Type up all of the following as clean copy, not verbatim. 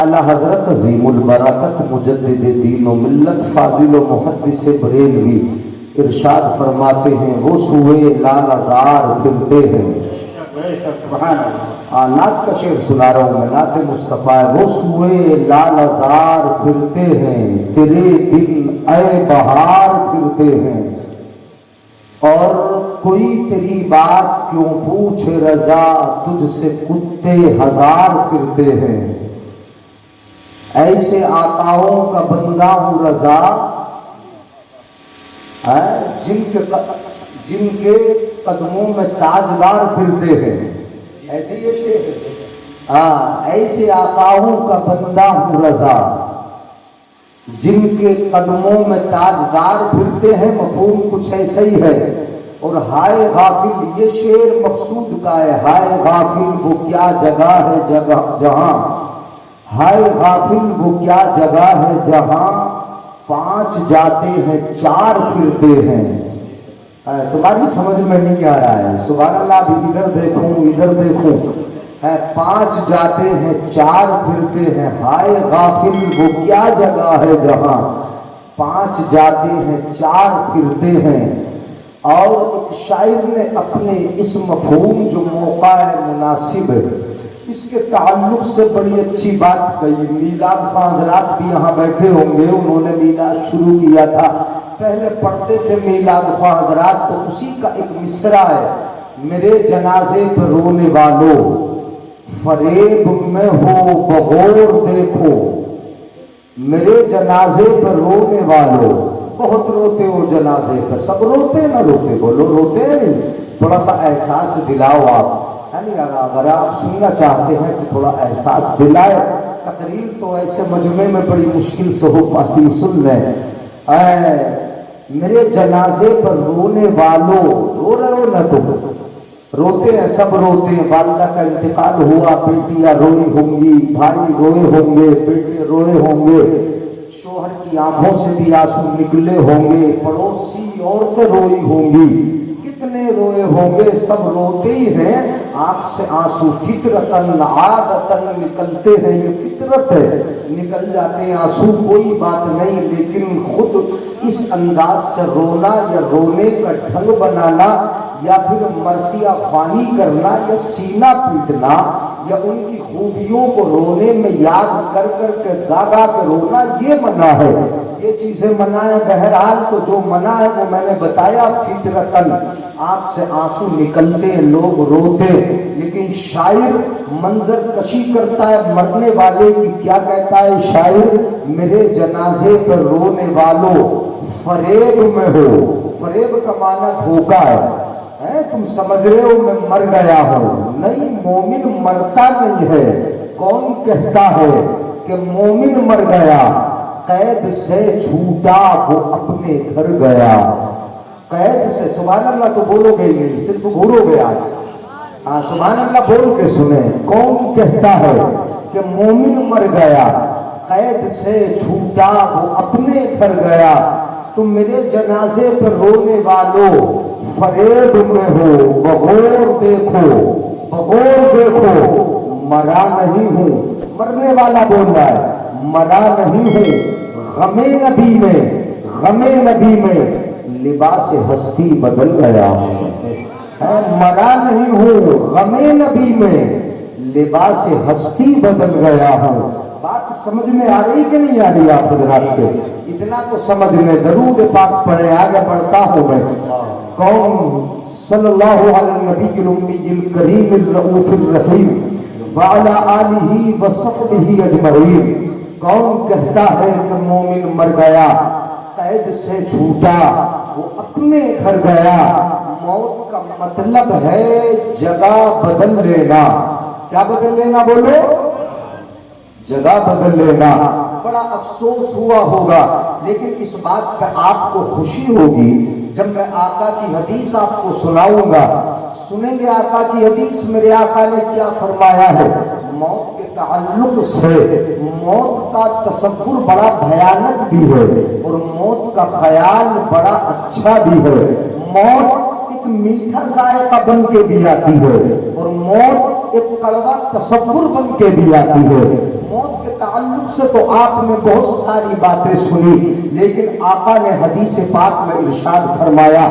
اعلیٰ حضرت عظیم البرکت مجدد دین و ملت فاضل و محدث بریلوی ارشاد فرماتے ہیں وہ سوئے لال ازار پھرتے ہیں. بے شک سبحان اللہ. نعت کا شعر سنا رہا ہوں میں، نعت مصطفیٰ ہے. وہ سوئے لال ازار پھرتے ہیں تیرے دن اے بہار پھرتے ہیں، اور کوئی تیری بات کیوں پوچھے رضا تجھ سے کتے ہزار پھرتے ہیں. ایسے آقاؤں کا بندہ ہوں رضا جن کے قدموں میں تاجدار پھرتے ہیں. ایسے یہ شعر ہے. ایسے آقاؤں کا بندہ ہوں رضا جن کے قدموں میں تاجدار پھرتے ہیں. مفہوم کچھ ایسا ہی ہے. اور ہائے غافل، یہ شعر مقصود کا ہے. ہائے غافل وہ کیا جگہ ہے جہاں، ہائے غافل وہ کیا جگہ ہے جہاں پانچ جاتے ہیں چار پھرتے ہیں. تمہاری سمجھ میں نہیں آ رہا ہے. سبحان اللہ. ابھی ادھر دیکھوں ادھر دیکھوں. پانچ جاتے ہیں چار پھرتے ہیں. ہائے غافل وہ کیا جگہ ہے جہاں پانچ جاتے ہیں چار پھرتے ہیں. اور ایک شاعر نے اپنے اس مفہوم جو موقع ہے مناسب ہے اس کے تعلق سے بڑی اچھی بات کہی. میلاد خواہ حضرات بھی یہاں بیٹھے ہوں گے، انہوں نے میلاد شروع کیا تھا، پہلے پڑھتے تھے میلاد خواہ حضرات. تو اسی کا ایک مصرع ہے. میرے جنازے پر رونے والوں فریب میں ہو بغور دیکھو، میرے جنازے پر رونے والوں. بہت روتے ہو جنازے پر، سب روتے نہ روتے، بولو روتے نہیں. تھوڑا سا احساس دلاؤ آپ. اگر آپ سننا چاہتے ہیں تو تھوڑا احساس دلائے. تقریر تو ایسے مجمع میں بڑی مشکل سے ہو پاتی. سن لیں. میرے جنازے پر رونے والوں، رو رہے ہو نہ تم، روتے ہیں سب روتے ہیں. والدہ کا انتقال ہوا، بیٹیاں روئی ہوں گی، بھائی روئے ہوں گے، بیٹے روئے ہوں گے، شوہر کی آنکھوں سے بھی آنسو نکلے ہوں گے، پڑوسی عورتیں روئی ہوں گی، کتنے روئے ہوں گے. سب روتے ہی ہیں. آنکھ سے آنسو فطرتاً عادتاً نکلتے ہیں. یہ فطرت ہے، نکل جاتے ہیں آنسو، کوئی بات نہیں. لیکن خود اس انداز سے رونا یا رونے کا ڈھنگ بنانا یا پھر مرثیہ خوانی کرنا یا سینہ پیٹنا یا ان کی خوبیوں کو رونے میں یاد کر کر کے گا گا کے رونا، یہ منع ہے. یہ چیزیں منع ہے. بہرحال تو جو منع ہے وہ میں نے بتایا. فطرتاً آنکھ سے آنسو نکلتے ہیں، لوگ روتے. لیکن شاعر منظر کشی کرتا ہے مرنے والے کی. کیا کہتا ہے شاعر؟ میرے جنازے پر رونے والوں فریب میں ہو. فریب کا معنی دھوکا ہے. تم سمجھ رہے ہو میں مر گیا ہوں. نہیں، مومن مرتا نہیں ہے. کون کہتا ہے کہ مومن مر گیا؟ قید سے چھوٹا وہ اپنے گھر گیا. قید سے، سبحان اللہ تو بولو گے ہی نہیں، صرف گھورو گے آج. سبحان اللہ بول کے سنیں. کون کہتا ہے کہ مومن مر گیا؟ قید سے چھوٹا وہ اپنے گھر گیا. تم میرے جنازے پر رونے والوں فریب میں ہو بغور دیکھو، بغور دیکھو. مرا نہیں ہوں، مرنے والا بول رہا ہے. مرا نہیں ہوں، غم نبی میں، غم نبی میں لباس ہستی بدل گیا ہوں. مرا نہیں ہوں، غم نبی میں لباس ہستی بدل گیا ہوں. بات سمجھ میں آ رہی کہ نہیں آ رہی آپ حضرات کے؟ اتنا تو سمجھ لیں. درود پاک پڑھے، آگے بڑھتا ہوں میں. کون صلی اللہ علی النبی الامی الکریم الرؤوف الرحیم وعلی آلہ وصحبہ اجمعین. کون کہتا ہے کہ مومن مر گیا؟ قید سے چھوٹا وہ اپنے گھر گیا. موت کا مطلب ہے جگہ بدل لینا. کیا بدل لینا بولو؟ جگہ بدل لینا. بڑا افسوس ہوا ہوگا، لیکن اس بات پہ آپ کو خوشی ہوگی جب میں آقا کی حدیث آپ کو سناؤں گا. سنیں گے آقا کی حدیث. میرے آقا نے کیا فرمایا ہے موت کے تعلق سے؟ موت کا تصور بڑا بھیانک بھی ہے اور موت کا خیال بڑا اچھا بھی ہے. موت ایک میٹھا ذائقہ بن کے بھی آتی ہے اور موت ایک کڑوا تصور بن کے بھی آتی ہے. موت کے تعلق سے تو آپ نے بہت ساری باتیں سنی، لیکن آقا نے حدیث پاک میں ارشاد فرمایا،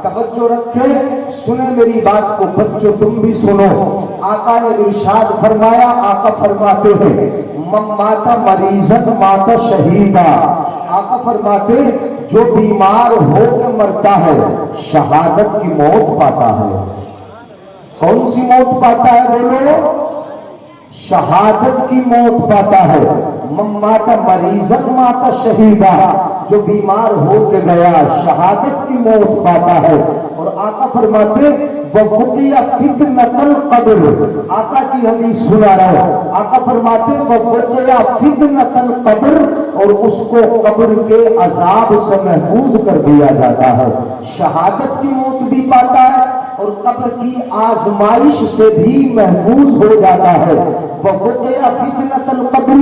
توجہ رکھیں، سنیں میری بات کو بچوں، تم بھی سنو۔ آقا نے ارشاد فرمایا، آقا فرماتے ہیں من مات مریضن مات شہیدا، آقا فرماتے جو بیمار ہو کے مرتا ہے شہادت کی موت پاتا ہے۔ کون سی موت پاتا ہے بولو؟ شہادت کی موت پاتا ہے۔ من مات مریضن مات شہیدا، جو بیمار ہو کے گیا شہادت کی موت پاتا ہے۔ اور آقا فرماتے وَفُقِيَ فِتْنَةَ الْقَبْرِ، آقا کی حدیث سنا رہا ہوں، آقا فرماتے وَفُقِيَ فِتْنَةَ الْقَبْرِ، اور اس کو قبر کے عذاب سے محفوظ کر دیا جاتا ہے۔ شہادت کی موت بھی پاتا ہے اور قبر کی آزمائش سے بھی محفوظ ہو جاتا ہے۔ وَفُقِيَ فِتْنَةَ الْقَبْرِ،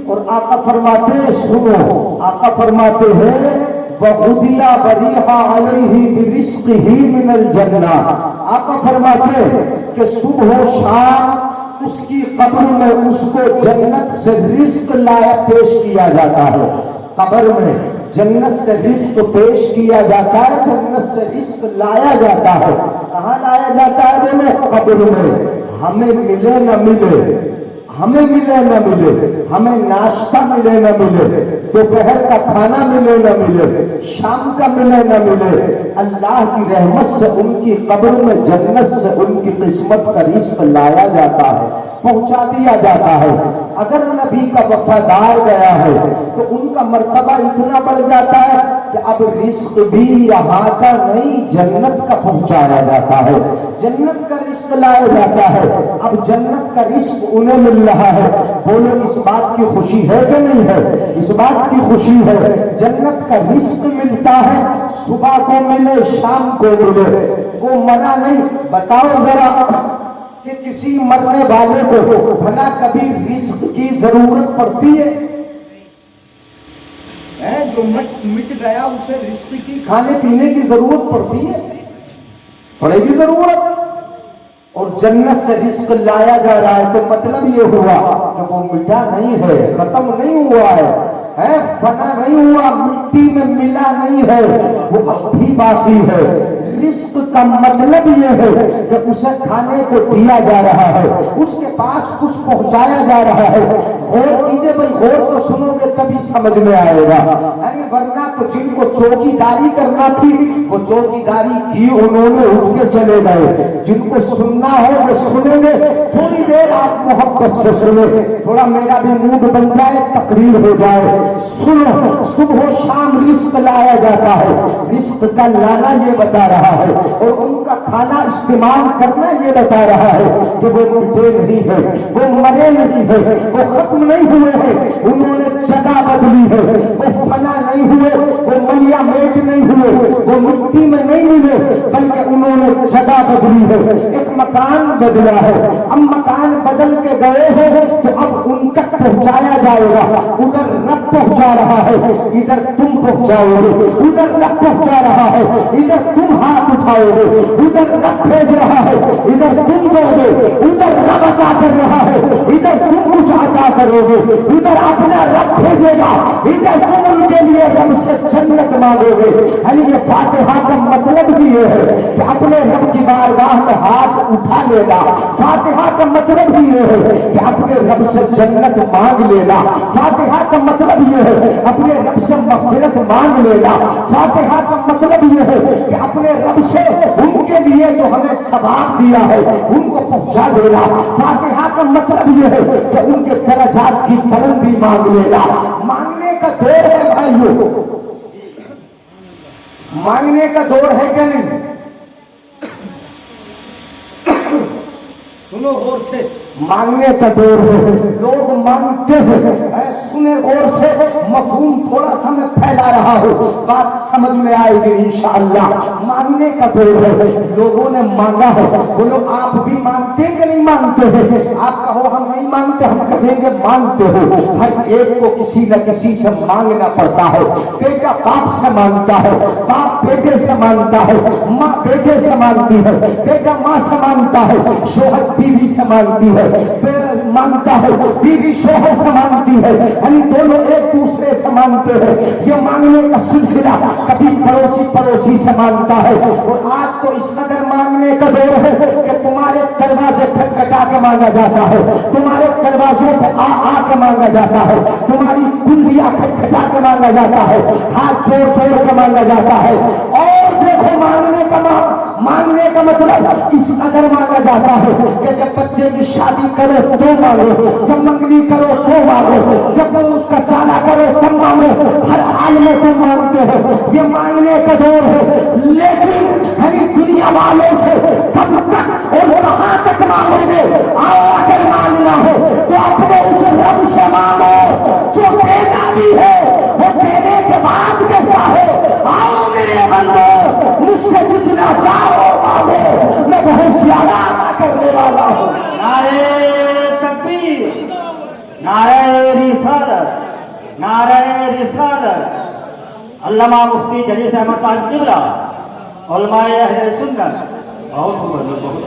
اور آقا فرماتے سنو، آقا فرماتے ہیں وَغُدِيَ بَرِيحَ عَلَيْهِ بِرِزْقِهِ مِنَ الْجَنَّةِ، آقا فرماتے کہ صبح و شام اس کی قبر میں اس کو جنت سے رزق لایا پیش کیا جاتا ہے۔ قبر میں جنت سے رزق پیش کیا جاتا ہے، جنت سے رزق لایا جاتا ہے۔ کہاں لایا جاتا ہے بولو؟ قبر میں۔ ہمیں ملے نہ ملے، ہمیں ملے نہ ملے، ہمیں ناشتہ ملے نہ ملے، دوپہر کا کھانا ملے نہ ملے، شام کا ملے نہ ملے، اللہ کی رحمت سے ان کی قبر میں جنت سے ان کی قسمت کا رزق لایا جاتا ہے، پہنچا دیا جاتا ہے۔ اگر نبی کا وفادار گیا ہے تو ان کا مرتبہ اتنا بڑھ جاتا ہے کہ اب رزق بھی یہاں کا نہیں جنت کا پہنچایا جاتا ہے، جنت کا رزق لایا جاتا ہے۔ اب جنت کا رزق انہیں مل رہا ہے، بولو اس بات کی خوشی ہے کہ نہیں ہے؟ اس بات کی خوشی ہے، جنت کا رزق ملتا ہے، صبح کو ملے شام کو ملے، وہ منع نہیں۔ بتاؤ ذرا کہ کسی مرنے والے کو بھلا کبھی رزق کی ضرورت پڑتی ہے؟ جو مٹ گیا اسے رزق کی کھانے پینے کی ضرورت پڑتی ہے؟ پڑے گی ضرورت؟ اور جنت سے رزق لایا جا رہا ہے تو مطلب یہ ہوا کہ وہ مٹا نہیں ہے، ختم نہیں ہوا ہے، فنا نہیں ہوا، مٹی میں ملا نہیں ہے، وہ اب بھی باقی ہے۔ رزق کا مطلب یہ ہے کہ اسے کھانے کو دیا جا رہا ہے، اس کے پاس کچھ پہنچایا جا رہا ہے۔ غور کیجئے بھائی، غور سے سنو گے تبھی سمجھ میں آئے گا۔ ورنہ تو جن کو چوکی داری کرنا تھی وہ چوکی داری کی، انہوں نے اٹھ کے چلے گئے۔ جن کو سننا ہے وہ سنیں گے، تھوڑی دیر آپ محبت سے سنیں، تھوڑا میرا بھی موڈ بن جائے، تقریر ہو جائے۔ سنو، صبح و شام رزق لایا جاتا ہے، رزق کا لانا یہ بتا رہا ہے، اور ان کا کھانا استعمال کرنا یہ بتا رہا ہے کہ وہ مٹے نہیں ہے، وہ مرے نہیں ہے، وہ ختم نہیں ہوئے ہیں، انہوں نے جگہ بدلی ہے، وہ فنا نہیں ہوئے، وہ ملیا میٹ نہیں ہوئے، وہ مٹی میں نہیں ملے، بلکہ انہوں نے جگہ بدلی ہے، ایک مکان بدلا ہے۔ اب مکان بدل کے گئے ہیں تو اب ان تک پہنچایا جائے گا، ادھر رب پہنچا رہا ہے، ادھر تم پہنچاؤ گے، ادھر رب پہنچا رہا ہے، ادھر تم ہاتھ اٹھاؤ گے، ادھر رب بھیج رہا ہے، ادھر تم دو گے، ادھر رب عطا کر رہا ہے، ادھر تم کچھ عطا کرو گے، ادھر اپنا رب بھیجے گا، ادھر تم ان کے لیے رب سے جنت مانگو گے۔ یعنی یہ فاتحہ کا مطلب بھی یہ ہے کہ اپنے رب کی بارگاہ میں ہاتھ اٹھا لینا، فاتحہ کا مطلب بھی یہ ہے کہ اپنے رب سے جنت مانگ لینا، فاتحہ کا مطلب یہ ہے اپنے رب سے مغفرت مانگ لینا، فاتحہ کا مطلب یہ ہے کہ اپنے رب سے ان کے لیے جو ہمیں ثواب دیا ہے ان کو پہنچا دینا، فاتحہ کا مطلب یہ ہے کہ ان کے درجات کی بلندی مانگ لینا۔ مانگنے کا دور ہے بھائیو، مانگنے کا دور ہے کہ نہیں؟ سنو غور سے، مانگنے کا دور ہے، لوگ مانگتے ہیں۔ سنے غور سے، مفہوم تھوڑا سا میں پھیلا رہا ہوں، بات سمجھ میں آئے گی انشاءاللہ۔ مانگنے کا دور ہے، لوگوں نے مانگا ہے، بولو آپ بھی مانگتے کہ نہیں مانگتے ہیں؟ آپ کہو ہم نہیں مانگتے، ہم کہیں گے مانگتے ہو۔ ہر ایک کو کسی نہ کسی سے مانگنا پڑتا ہے، بیٹا باپ سے مانگتا ہے، باپ بیٹے سے مانگتا ہے، ماں بیٹے سے مانگتی ہے، بیٹا ماں سے مانگتا ہے، شوہر بیوی سے مانگتی ہے، مانگتا ہے، بیوی شوہر سے مانگتی ہے، یعنی دونوں ایک دوسرے سے مانگتے ہیں۔ یہ مانگنے کا سلسلہ کبھی پڑوسی سے مانگتا ہے، اور آج تو اس قدر مانگنے کا دور ہے کہ تمہارے دروازے کھٹکھٹا کے مانگا جاتا ہے، تمہارے دروازوں پہ آ کے مانگا جاتا ہے، تمہاری کنڈیاں کھٹکھٹا کے مانگا جاتا ہے، ہاتھ جوڑ کے مانگا جاتا ہے۔ اور دیکھو مانگنے کا مطلب اس قدر مانگا جاتا ہے کہ جب بچے کی شادی کرو تو مانگو، جب منگنی کرو تو مانگو، جب اس کا چالا کرو تب مانگو، ہر حال میں تم مانگتے ہو۔ یہ مانگنے کا دور ہے، لیکن ہمیں دنیا والوں سے کب تک اور کہاں تک مانگو گے؟ آؤ اگر مانگنا ہے تو اپنے اس رب سے مانگو جو دیتا بھی ہے اور دینے کے بعد کہتا ہے آؤ میرے بندو مجھ سے جتنا چاہو مانگو، میں بہت زیادہ عطا کرنے والا ہوں۔ نعرہ تکبیر، نعرہ رسالت، نعرہ رسالت۔ علامہ مفتی جلیس احمد صاحب قبلہ، علماء اہل سنت، بہت